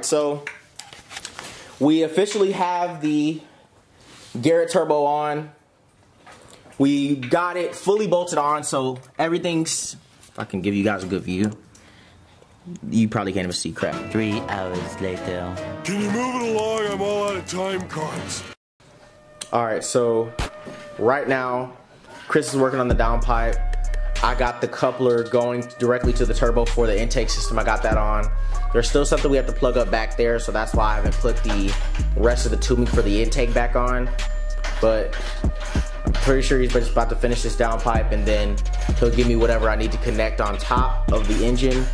Alright, so we officially have the Garrett turbo on. We got it fully bolted on, so everything's, if I can give you guys a good view, you probably can't even see crap. 3 hours later. Can you move it along? I'm all out of time cards. Alright, so right now, Chris is working on the downpipe. I got the coupler going directly to the turbo for the intake system. I got that on. There's still something we have to plug up back there, so that's why I haven't put the rest of the tubing for the intake back on. But I'm pretty sure he's just about to finish this downpipe, and then he'll give me whatever I need to connect on top of the engine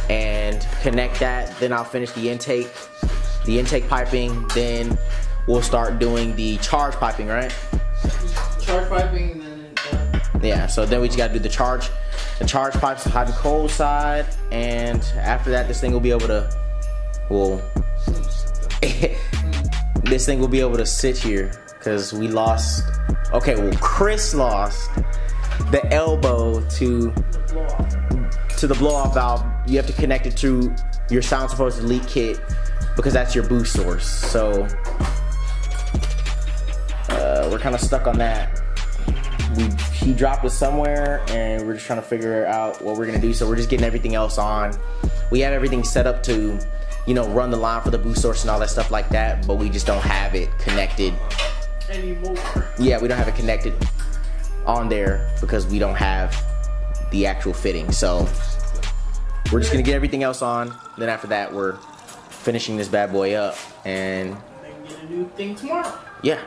and connect that. Then I'll finish the intake piping. Then we'll start doing the charge piping, right? Charge piping, and then yeah, so then we just gotta do the charge pipes, the hot and cold side, and after that, this thing will be able to, well, this thing will be able to sit here, because we lost, okay, well, Chris lost the elbow to the blow-off valve. You have to connect it to your sound supposed to leak kit, because that's your boost source, so we're kind of stuck on that. He dropped it somewhere, and we're just trying to figure out what we're gonna do. So we're just getting everything else on. We have everything set up to, you know, run the line for the boost source and all that stuff like that, but we just don't have it connected anymore. Yeah, we don't have it connected on there because we don't have the actual fitting. So we're just gonna get everything else on. Then after that, we're finishing this bad boy up, and then get a new thing tomorrow. Yeah.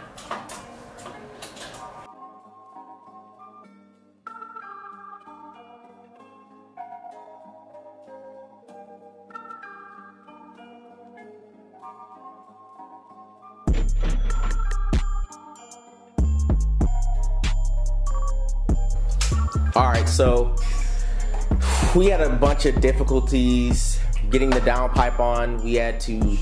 Alright, so we had a bunch of difficulties getting the downpipe on. We had to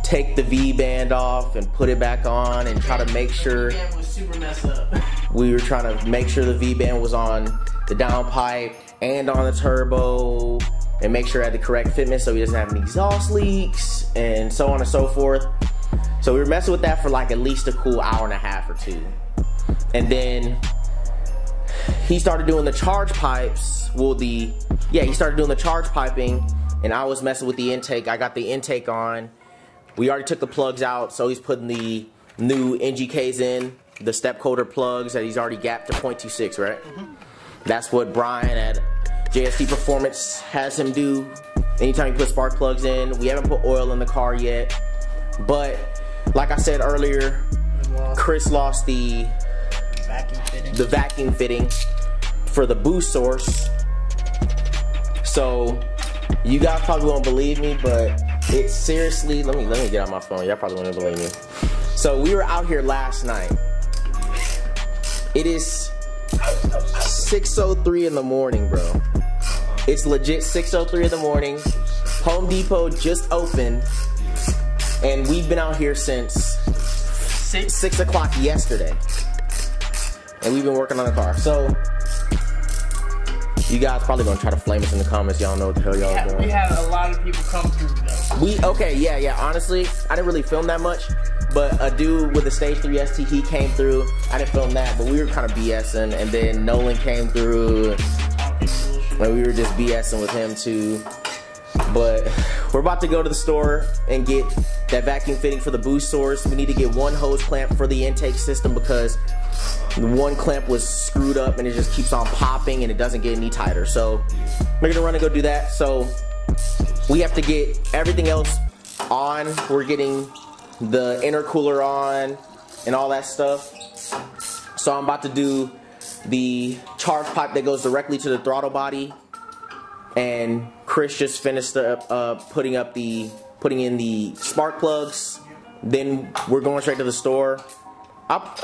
take the V-band off and put it back on and try to make sure. The V-band was super messed up. We were trying to make sure the V-band was on the downpipe and on the turbo and make sure it had the correct fitment so he doesn't have any exhaust leaks and so on and so forth. So we were messing with that for like at least a cool hour and a half or two. And then he started doing the charge pipes. He started doing the charge piping, and I was messing with the intake. I got the intake on. We already took the plugs out, so he's putting the new NGKs in, the step coder plugs that he's already gapped to 0.26, right? Mm-hmm. That's what Brian at JST Performance has him do anytime he puts spark plugs in. We haven't put oil in the car yet, but like I said earlier, Chris lost the vacuum fitting for the boost source. So you guys probably won't believe me, but it's seriously, let me get out my phone. Y'all probably won't believe me. So we were out here last night. It is 6:03 in the morning, bro. It's legit 6:03 in the morning. Home Depot just opened, and we've been out here since 6 o'clock yesterday. And we've been working on the car. So you guys probably gonna try to flame us in the comments. Y'all know what the hell y'all doing. We had a lot of people come through though. Yeah. Honestly, I didn't really film that much, but a dude with a Stage 3 ST, he came through. I didn't film that, but we were kind of BSing, and then Nolan came through, and we were just BSing with him too. But we're about to go to the store and get that vacuum fitting for the boost source. We need to get one hose clamp for the intake system because the one clamp was screwed up and it just keeps on popping and it doesn't get any tighter. So we're gonna run and go do that. So we have to get everything else on. We're getting the intercooler on and all that stuff. So I'm about to do the charge pipe that goes directly to the throttle body. And Chris just finished putting in the spark plugs. Then we're going straight to the store.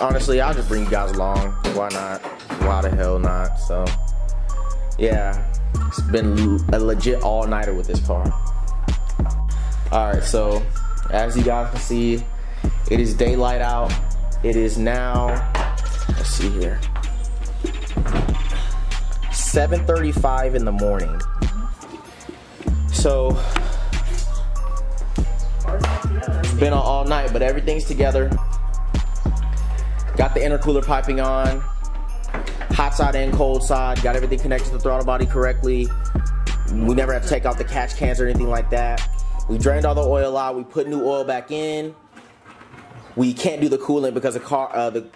Honestly, I'll just bring you guys along. Why not? Why the hell not? So, yeah, it's been a legit all-nighter with this car. Alright, so as you guys can see, it is daylight out. It is now, let's see here, 7:35 in the morning. So It's been all night, but everything's together. Got the intercooler piping on, hot side and cold side. Got everything connected to the throttle body correctly. We never have to take out the catch cans or anything like that. We drained all the oil out. We put new oil back in. We can't do the coolant because the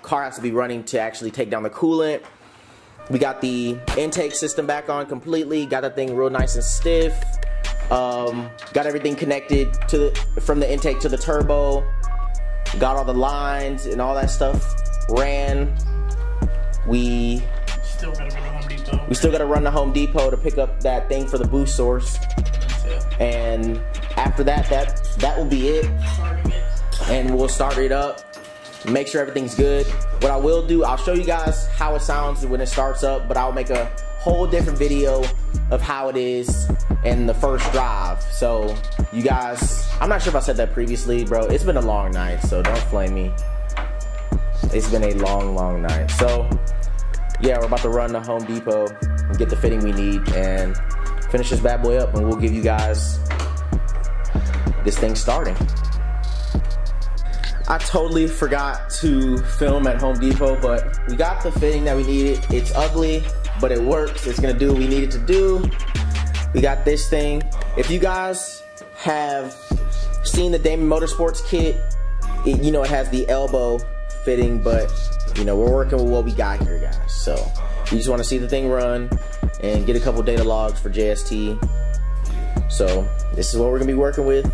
car has to be running to actually take down the coolant. We got the intake system back on completely. Got that thing real nice and stiff. Got everything connected to from the intake to the turbo. Got all the lines and all that stuff ran. We still gotta go to Home Depot. We still gotta run to Home Depot to pick up that thing for the boost source. And after that, that will be it. And we'll start it up, make sure everything's good. What I will do, I'll show you guys how it sounds when it starts up, but I'll make a whole different video of how it is in the first drive. So you guys, I'm not sure if I said that previously, bro. It's been a long night, so don't flame me. It's been a long night. So yeah, we're about to run to Home Depot and get the fitting we need and finish this bad boy up, and we'll give you guys this thing starting. I totally forgot to film at Home Depot, but we got the fitting that we needed. It's ugly, but it works. It's gonna do what we need it to do. We got this thing. If you guys have seen the Damon Motorsports kit, you know it has the elbow fitting, but you know we're working with what we got here, guys. So you just want to see the thing run and get a couple data logs for JST. So this is what we're gonna be working with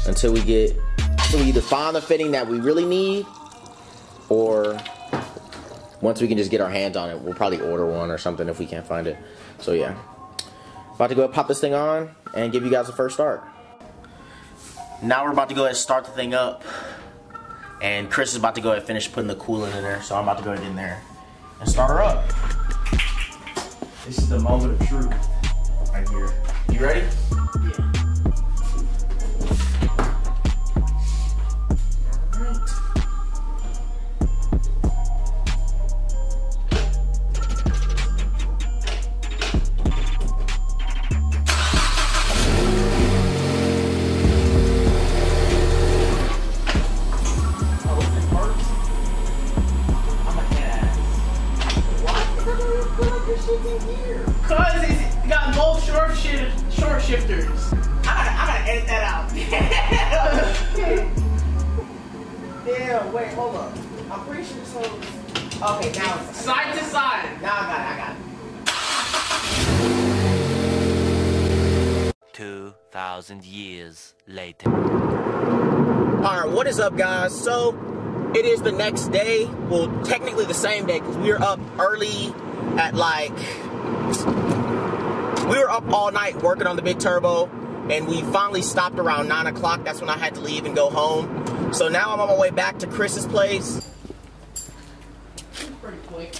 until we either find the fitting that we really need, or once we can just get our hands on it, we'll probably order one or something if we can't find it. So yeah, about to go ahead and pop this thing on and give you guys a first start. Now we're about to go ahead and start the thing up, and Chris is about to go ahead and finish putting the coolant in there, so I'm about to go ahead in there and start her up. This is the moment of truth right here. You ready? Yeah. Cause it's got both short shifters. I gotta edit that out. Damn, wait, hold up. I'm pretty sure this one. Okay, now it's Side to side. Now I got it. 2,000 years later. Alright, what is up, guys? So, it is the next day. Well, technically the same day, because we were up early at we were up all night working on the big turbo, and we finally stopped around 9 o'clock. That's when I had to leave and go home. So now I'm on my way back to Chris's place. Pretty quick.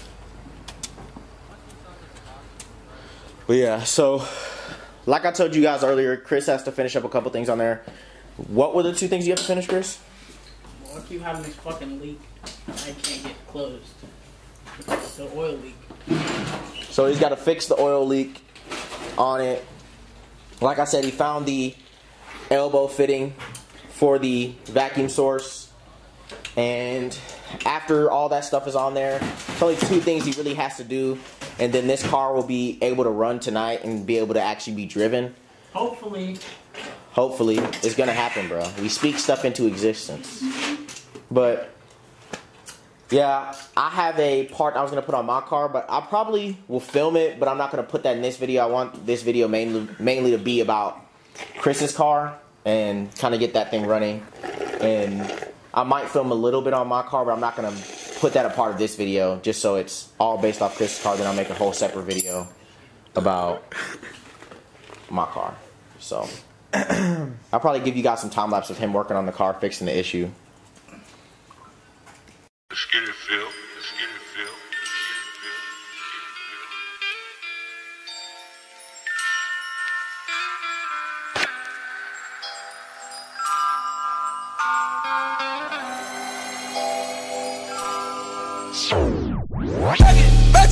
But yeah, so like I told you guys earlier, Chris has to finish up a couple things on there. What were the two things you have to finish, Chris? Well, I keep having this fucking leak. I can't get closed. It's the oil leak. So he's got to fix the oil leak on it. Like I said, he found the elbow fitting for the vacuum source, and after all that stuff is on there, it's only two things he really has to do, and then this car will be able to run tonight and be able to actually be driven. Hopefully It's gonna happen, bro. We speak stuff into existence. But yeah, I have a part I was gonna put on my car, but I probably will film it, but I'm not gonna put that in this video. I want this video mainly to be about Chris's car and kind of get that thing running. And I might film a little bit on my car, but I'm not gonna put that a part of this video, just so it's all based off Chris's car. Then I'll make a whole separate video about my car. So I'll probably give you guys some time lapse of him working on the car, fixing the issue. Let's get it, Phil. Let's get it, Phil. Let's get it, Phil.